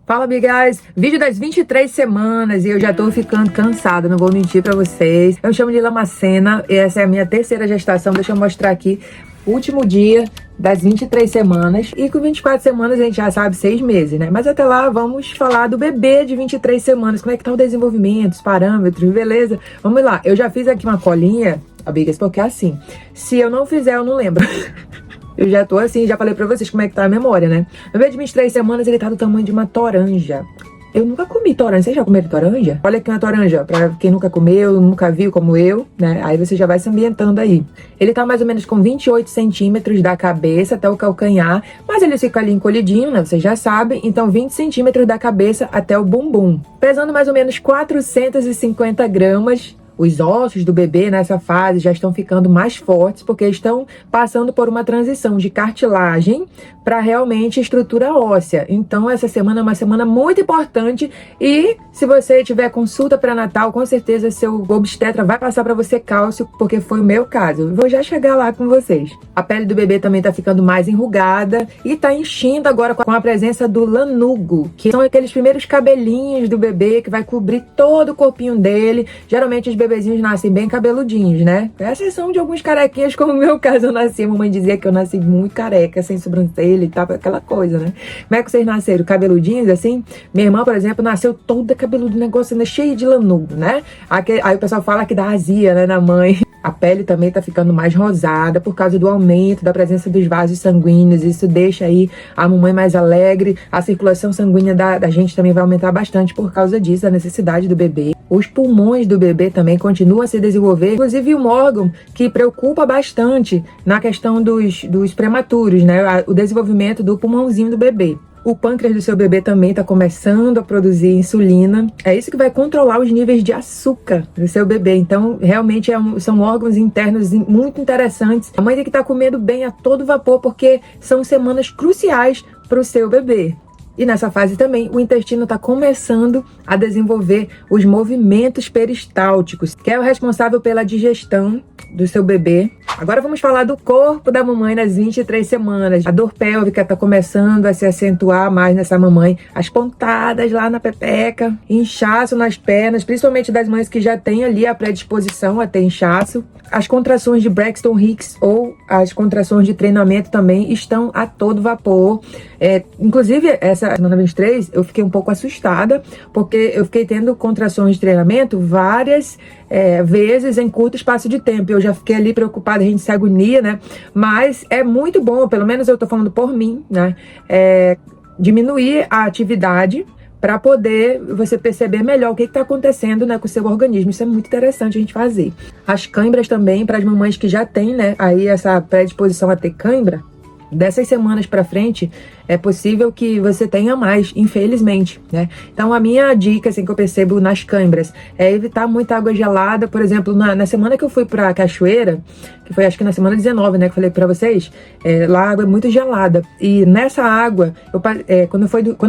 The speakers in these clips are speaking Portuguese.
Fala, amigas! Vídeo das 23 semanas e eu já tô ficando cansada, não vou mentir pra vocês. Eu me chamo de Lamacena e essa é a minha terceira gestação. Deixa eu mostrar aqui o último dia das 23 semanas. E com 24 semanas a gente já sabe 6 meses, né? Mas até lá vamos falar do bebê de 23 semanas. Como é que tá o desenvolvimento, os parâmetros, beleza? Vamos lá. Eu já fiz aqui uma colinha, amigas, porque assim, se eu não fizer, eu não lembro. Eu já tô assim, já falei pra vocês como é que tá a memória, né? No bebê de 23 semanas, ele tá do tamanho de uma toranja. Eu nunca comi toranja. Vocês já comeram toranja? Olha aqui uma toranja, pra quem nunca comeu, nunca viu como eu, né? Aí você já vai se ambientando aí. Ele tá mais ou menos com 28 centímetros da cabeça até o calcanhar, mas ele fica ali encolhidinho, né? Vocês já sabem. Então 20 centímetros da cabeça até o bumbum. Pesando mais ou menos 450 gramas. Os ossos do bebê nessa fase já estão ficando mais fortes porque estão passando por uma transição de cartilagem para realmente estrutura óssea. Então essa semana é uma semana muito importante e se você tiver consulta pré-natal, com certeza seu obstetra vai passar para você cálcio, porque foi o meu caso. Eu vou já chegar lá com vocês. A pele do bebê também está ficando mais enrugada e está enchendo agora com a presença do lanugo, que são aqueles primeiros cabelinhos do bebê que vai cobrir todo o corpinho dele. Geralmente os bebezinhos nascem bem cabeludinhos, né? É a exceção de alguns carequinhas, como no meu caso eu nasci. A mamãe dizia que eu nasci muito careca, sem sobrancelha e tal, aquela coisa, né? Como é que vocês nasceram? Cabeludinhos, assim? Minha irmã, por exemplo, nasceu toda cabeluda, negócio ainda cheio de lanugo, né? Aí o pessoal fala que dá azia, né, na mãe. A pele também tá ficando mais rosada por causa do aumento da presença dos vasos sanguíneos. Isso deixa aí a mamãe mais alegre. A circulação sanguínea da gente também vai aumentar bastante por causa disso, a necessidade do bebê. Os pulmões do bebê também continuam a se desenvolver. Inclusive um órgão que preocupa bastante na questão dos prematuros, né? O desenvolvimento do pulmãozinho do bebê. O pâncreas do seu bebê também está começando a produzir insulina. É isso que vai controlar os níveis de açúcar do seu bebê. Então, realmente são órgãos internos muito interessantes. A mãe tem que estar comendo bem a todo vapor, porque são semanas cruciais para o seu bebê. E nessa fase também, o intestino está começando a desenvolver os movimentos peristálticos, que é o responsável pela digestão do seu bebê. Agora vamos falar do corpo da mamãe nas 23 semanas. A dor pélvica está começando a se acentuar mais nessa mamãe. As pontadas lá na pepeca, inchaço nas pernas, principalmente das mães que já têm ali a predisposição a ter inchaço. As contrações de Braxton Hicks ou as contrações de treinamento também estão a todo vapor. Inclusive, essa semana 23, eu fiquei um pouco assustada, porque eu fiquei tendo contrações de treinamento várias vezes em curto espaço de tempo. Eu já fiquei ali preocupada, a gente se agonia, né? Mas é muito bom, pelo menos eu tô falando por mim, né? Diminuir a atividade para poder você perceber melhor o que está acontecendo, né, com o seu organismo. Isso é muito interessante a gente fazer. As cãibras também, para as mamães que já têm, né, aí essa predisposição a ter cãibra, dessas semanas para frente, é possível que você tenha mais, infelizmente, né? Então, a minha dica, assim, que eu percebo nas câimbras, é evitar muita água gelada. Por exemplo, na semana que eu fui pra cachoeira, que foi acho que na semana 19, né, que eu falei pra vocês, lá a água é muito gelada. E nessa água, quando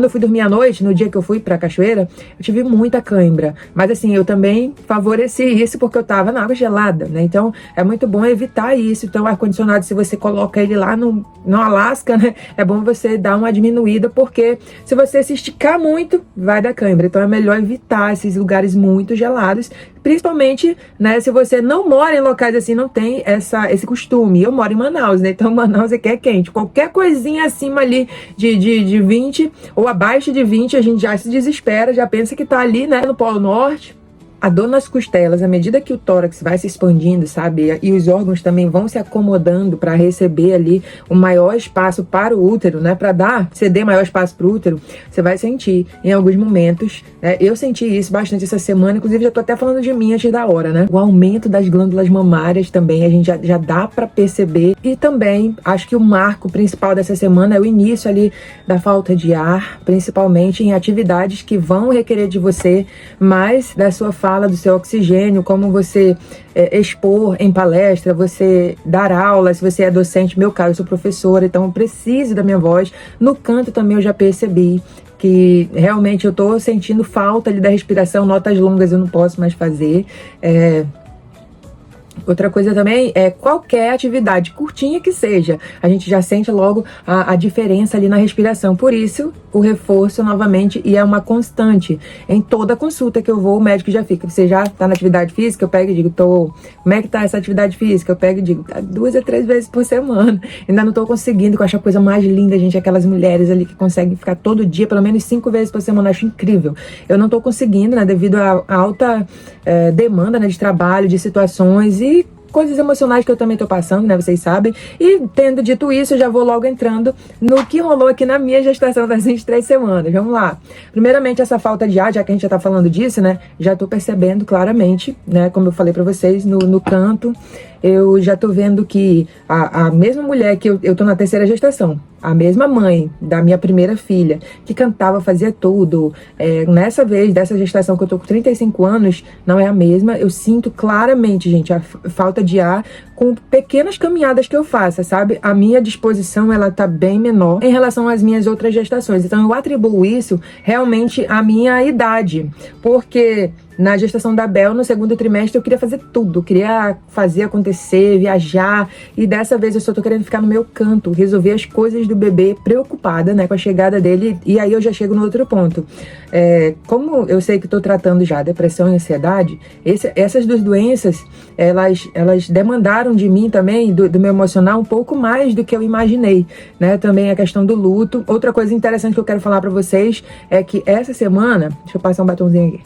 eu fui dormir à noite, no dia que eu fui pra cachoeira, eu tive muita cãibra. Mas, assim, eu também favoreci isso porque eu tava na água gelada, né? Então, é muito bom evitar isso. Então, o ar-condicionado, se você coloca ele lá no Alasca, né, é bom você dar uma diminuída, porque se você se esticar muito, vai dar cãibra. Então é melhor evitar esses lugares muito gelados, principalmente, né, se você não mora em locais assim, não tem esse costume. Eu moro em Manaus, né, então Manaus aqui é quente. Qualquer coisinha acima ali de 20 ou abaixo de 20, a gente já se desespera, já pensa que tá ali, né, no Polo Norte. A dor nas costelas, à medida que o tórax vai se expandindo, sabe? E os órgãos também vão se acomodando para receber ali o maior espaço para o útero, né? Para ceder maior espaço para o útero, você vai sentir em alguns momentos, né? Eu senti isso bastante essa semana, inclusive já tô até falando de mim antes da hora, né? O aumento das glândulas mamárias também, a gente já dá para perceber. E também, acho que o marco principal dessa semana é o início ali da falta de ar, principalmente em atividades que vão requerer de você mais da sua fala, do seu oxigênio, como você expor em palestra, você dar aula, se você é docente. No meu caso, eu sou professora, então eu preciso da minha voz. No canto também eu já percebi que realmente eu tô sentindo falta ali da respiração, notas longas eu não posso mais fazer. Outra coisa também é qualquer atividade, curtinha que seja, a gente já sente logo a diferença ali na respiração. Por isso, o reforço novamente, e é uma constante. Em toda consulta que eu vou, o médico já fica. Você já tá na atividade física? Eu pego e digo, como é que tá essa atividade física? Eu pego e digo, 2 a 3 vezes por semana. Ainda não tô conseguindo, que eu acho a coisa mais linda, gente, aquelas mulheres ali que conseguem ficar todo dia, pelo menos 5 vezes por semana, eu acho incrível. Eu não tô conseguindo, né, devido à alta demanda, né, de trabalho, de situações e coisas emocionais que eu também tô passando, né, vocês sabem. E tendo dito isso, eu já vou logo entrando no que rolou aqui na minha gestação das 23 semanas. Vamos lá. Primeiramente, essa falta de ar, já que a gente já tá falando disso, né, já tô percebendo claramente, né, como eu falei pra vocês, no canto, eu já tô vendo que a mesma mulher que eu tô na terceira gestação, a mesma mãe da minha primeira filha, que cantava, fazia tudo, nessa vez, dessa gestação que eu tô com 35 anos, não é a mesma. Eu sinto claramente, gente, a falta de ar com pequenas caminhadas que eu faça, sabe? A minha disposição, ela tá bem menor em relação às minhas outras gestações. Então, eu atribuo isso realmente à minha idade, porque na gestação da Bel, no segundo trimestre, eu queria fazer tudo. Eu queria fazer acontecer, viajar. E dessa vez eu só tô querendo ficar no meu canto, resolver as coisas do bebê, preocupada, né, com a chegada dele. E aí eu já chego no outro ponto. Como eu sei que estou tratando já depressão e ansiedade, essas duas doenças, elas demandaram de mim também, do meu emocional, um pouco mais do que eu imaginei, né? Também a questão do luto. Outra coisa interessante que eu quero falar para vocês é que essa semana... Deixa eu passar um batonzinho aqui.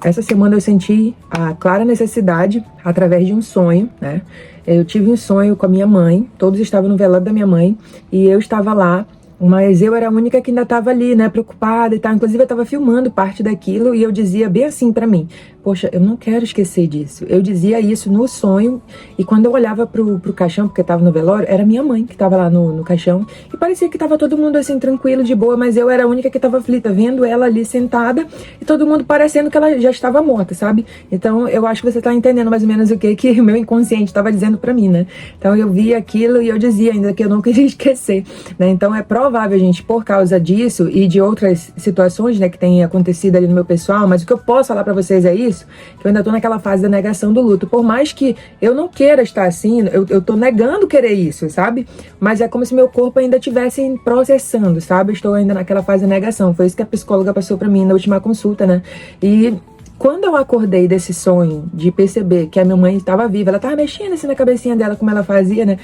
Essa semana eu senti a clara necessidade, através de um sonho, né? Eu tive um sonho com a minha mãe, todos estavam no velório da minha mãe, e eu estava lá, mas eu era a única que ainda estava ali, né, preocupada e tal. Inclusive eu estava filmando parte daquilo e eu dizia bem assim pra mim, poxa, eu não quero esquecer disso. Eu dizia isso no sonho, e quando eu olhava pro caixão, porque eu estava no velório, era minha mãe que estava lá no caixão, e parecia que estava todo mundo assim, tranquilo, de boa, mas eu era a única que estava aflita, vendo ela ali sentada, e todo mundo parecendo que ela já estava morta, sabe? Então eu acho que você tá entendendo mais ou menos o que o meu inconsciente estava dizendo pra mim, né? Então eu via aquilo e eu dizia ainda que eu não queria esquecer, né? Então é provável, gente, por causa disso e de outras situações, né, que tem acontecido ali no meu pessoal, mas o que eu posso falar pra vocês é isso, que eu ainda tô naquela fase da negação do luto. Por mais que eu não queira estar assim, eu tô negando querer isso, sabe? Mas é como se meu corpo ainda estivesse processando, sabe? Eu estou ainda naquela fase da negação. Foi isso que a psicóloga passou pra mim na última consulta, né? E quando eu acordei desse sonho de perceber que a minha mãe estava viva, ela estava mexendo assim na cabecinha dela, como ela fazia, né?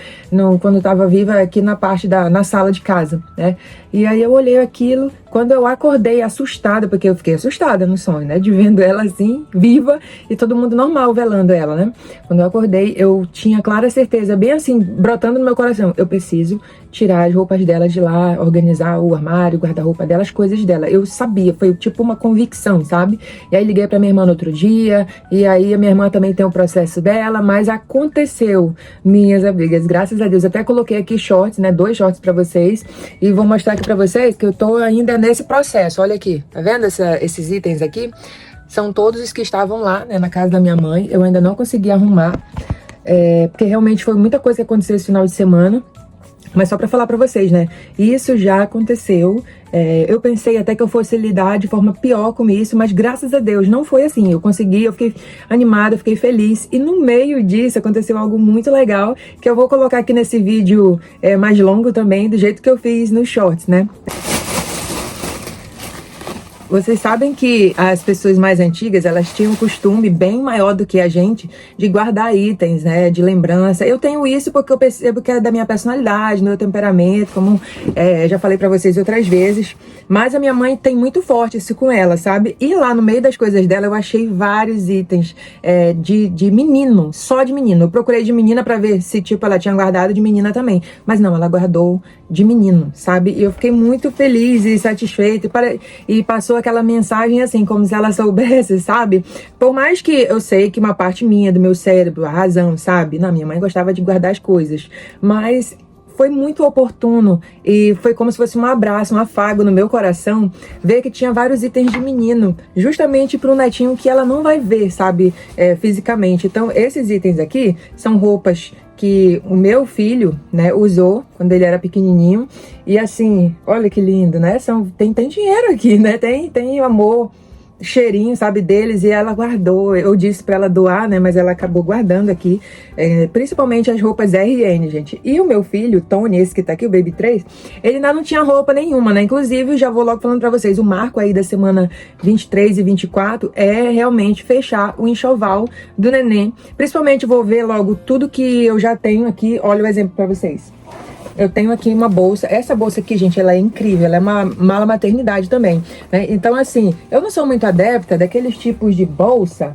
Quando estava viva aqui na parte na sala de casa, né? E aí eu olhei aquilo, quando eu acordei assustada, porque eu fiquei assustada no sonho, né? De vendo ela assim, viva, e todo mundo normal velando ela, né? Quando eu acordei, eu tinha clara certeza, bem assim, brotando no meu coração, eu preciso tirar as roupas dela de lá, organizar o armário, guarda-roupa dela, as coisas dela. Eu sabia, foi tipo uma convicção, sabe? E aí liguei pra minha irmã no outro dia, e aí a minha irmã também tem o processo dela, mas aconteceu, minhas amigas, graças a Deus. Até coloquei aqui shorts, né? 2 shorts pra vocês, e vou mostrar aqui pra vocês que eu tô ainda nesse processo. Olha aqui, tá vendo esses itens aqui? São todos os que estavam lá, né, na casa da minha mãe. Eu ainda não consegui arrumar, porque realmente foi muita coisa que aconteceu esse final de semana. Mas só pra falar pra vocês, né? Isso já aconteceu. Eu pensei até que eu fosse lidar de forma pior com isso, mas graças a Deus não foi assim. Eu consegui, eu fiquei animada, eu fiquei feliz. E no meio disso aconteceu algo muito legal, que eu vou colocar aqui nesse vídeo mais longo também, do jeito que eu fiz nos shorts, né? Vocês sabem que as pessoas mais antigas, elas tinham um costume bem maior do que a gente de guardar itens, né, de lembrança. Eu tenho isso porque eu percebo que é da minha personalidade, do meu temperamento, como já falei pra vocês outras vezes. Mas a minha mãe tem muito forte isso com ela, sabe? E lá no meio das coisas dela eu achei vários itens de menino, só de menino. Eu procurei de menina pra ver se, tipo, ela tinha guardado de menina também. Mas não, ela guardou de menino, sabe? E eu fiquei muito feliz e satisfeita e passou aquela mensagem assim, como se ela soubesse, sabe? Por mais que eu sei que uma parte minha, do meu cérebro, a razão, sabe? Não, minha mãe gostava de guardar as coisas, mas foi muito oportuno e foi como se fosse um abraço, um afago no meu coração, ver que tinha vários itens de menino, justamente para um netinho que ela não vai ver, sabe, fisicamente. Então, esses itens aqui são roupas que o meu filho, né, usou quando ele era pequenininho. E assim, olha que lindo, né? Tem dinheiro aqui, né? Tem amor, cheirinho, sabe, deles, e ela guardou. Eu disse pra ela doar, né, mas ela acabou guardando aqui, principalmente as roupas RN, gente. E o meu filho, Tony, esse que tá aqui, o Baby 3, ele ainda não tinha roupa nenhuma, né, inclusive, já vou logo falando pra vocês, o marco aí da semana 23 e 24 é realmente fechar o enxoval do neném. Principalmente vou ver logo tudo que eu já tenho aqui. Olha o exemplo pra vocês. Eu tenho aqui uma bolsa. Essa bolsa aqui, gente, ela é incrível. Ela é uma mala maternidade também, né? Então, assim, eu não sou muito adepta daqueles tipos de bolsa.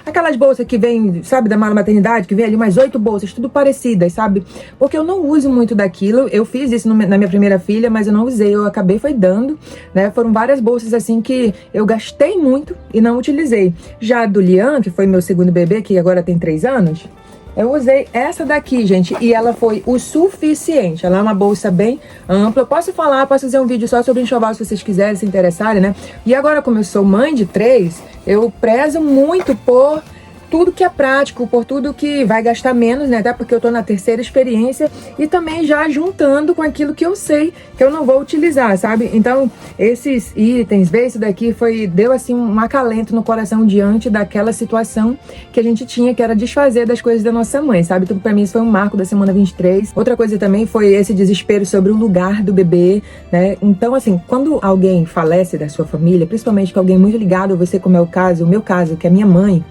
Aquelas bolsas que vem, sabe, da mala maternidade, que vem ali umas 8 bolsas, tudo parecidas, sabe? Porque eu não uso muito daquilo. Eu fiz isso na minha primeira filha, mas eu não usei. Eu acabei foi dando, né? Foram várias bolsas, assim, que eu gastei muito e não utilizei. Já a do Lian, que foi meu segundo bebê, que agora tem 3 anos... Eu usei essa daqui, gente, e ela foi o suficiente. Ela é uma bolsa bem ampla. Eu posso fazer um vídeo só sobre enxoval se vocês quiserem, se interessarem, né? E agora, como eu sou mãe de 3, eu prezo muito por tudo que é prático, por tudo que vai gastar menos, né? Até porque eu tô na terceira experiência e também já juntando com aquilo que eu sei que eu não vou utilizar, sabe? Então, esses itens, ver isso daqui deu assim um acalento no coração diante daquela situação que a gente tinha, que era desfazer das coisas da nossa mãe, sabe? Então, pra mim, isso foi um marco da semana 23. Outra coisa também foi esse desespero sobre o lugar do bebê, né? Então, assim, quando alguém falece da sua família, principalmente com alguém muito ligado a você, como é o meu caso, que é minha mãe,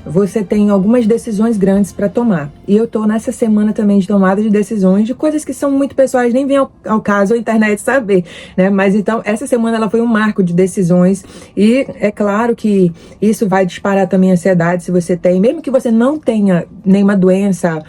você tem algumas decisões grandes para tomar. E eu tô nessa semana também de tomada de decisões, de coisas que são muito pessoais, nem vem ao caso a internet saber, né? Mas então, essa semana ela foi um marco de decisões. E é claro que isso vai disparar também a ansiedade, se você tem, mesmo que você não tenha nenhuma doença,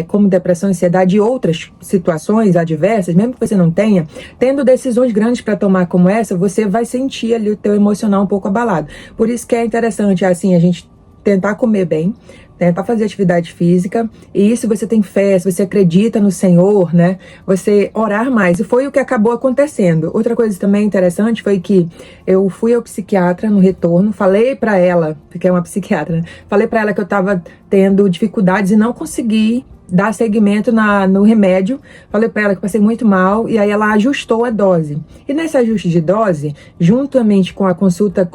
como depressão, ansiedade e outras situações adversas, mesmo que você não tenha, tendo decisões grandes para tomar como essa, você vai sentir ali o teu emocional um pouco abalado. Por isso que é interessante, assim, a gente tentar comer bem, tentar fazer atividade física, e se você tem fé, se você acredita no Senhor, né, você orar mais, e foi o que acabou acontecendo. Outra coisa também interessante foi que eu fui ao psiquiatra no retorno, falei pra ela, porque é uma psiquiatra, né, falei pra ela que eu tava tendo dificuldades e não consegui dar seguimento no remédio. Falei pra ela que passei muito mal, e aí ela ajustou a dose. E nesse ajuste de dose, juntamente com a consulta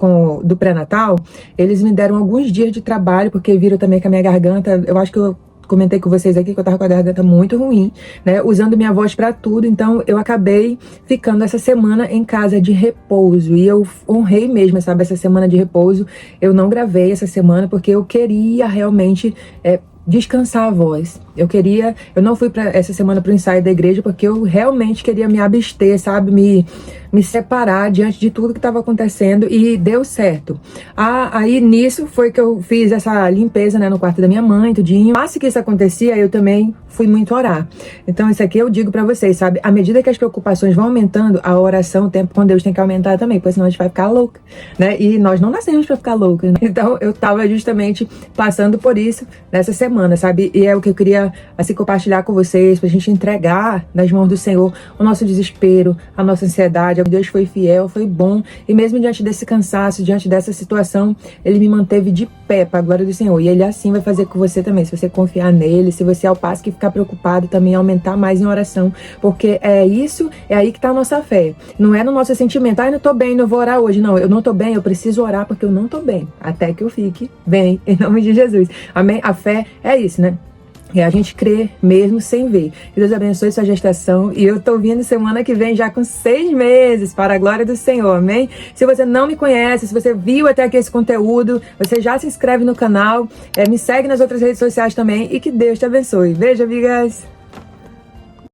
do pré-natal, eles me deram alguns dias de trabalho, porque viram também que a minha garganta, eu acho que eu comentei com vocês aqui que eu tava com a garganta muito ruim, né, usando minha voz pra tudo, então eu acabei ficando essa semana em casa de repouso, e eu honrei mesmo, sabe, essa semana de repouso. Eu não gravei essa semana, porque eu queria realmente descansar a voz. Eu não fui essa semana pro ensaio da igreja, porque eu realmente queria me abster, sabe, me separar diante de tudo que estava acontecendo, e deu certo. Aí nisso foi que eu fiz essa limpeza, né, no quarto da minha mãe, tudinho. Mas que isso acontecia, eu também fui muito orar. Então isso aqui eu digo pra vocês, sabe, à medida que as preocupações vão aumentando, a oração, o tempo com Deus tem que aumentar também, porque senão a gente vai ficar louca, né, e nós não nascemos pra ficar loucas, né? Então eu tava justamente passando por isso nessa semana, sabe, e é o que eu queria, assim, compartilhar com vocês, pra gente entregar nas mãos do Senhor o nosso desespero, a nossa ansiedade. Deus foi fiel, foi bom, e mesmo diante desse cansaço, diante dessa situação, Ele me manteve de pé para a glória do Senhor, e Ele assim vai fazer com você também, se você confiar nele, se você ao passo que ficar preocupado também aumentar mais em oração, porque é aí que tá a nossa fé, não é no nosso sentimento, não tô bem, não vou orar hoje, não, eu não tô bem, eu preciso orar porque eu não tô bem, até que eu fique bem, em nome de Jesus, amém? A fé é isso, né? É a gente crer mesmo sem ver. Que Deus abençoe sua gestação. E eu tô vindo semana que vem já com 6 meses, para a glória do Senhor, amém? Se você não me conhece, se você viu até aqui esse conteúdo, você já se inscreve no canal, me segue nas outras redes sociais também, e que Deus te abençoe. Beijo, amigas!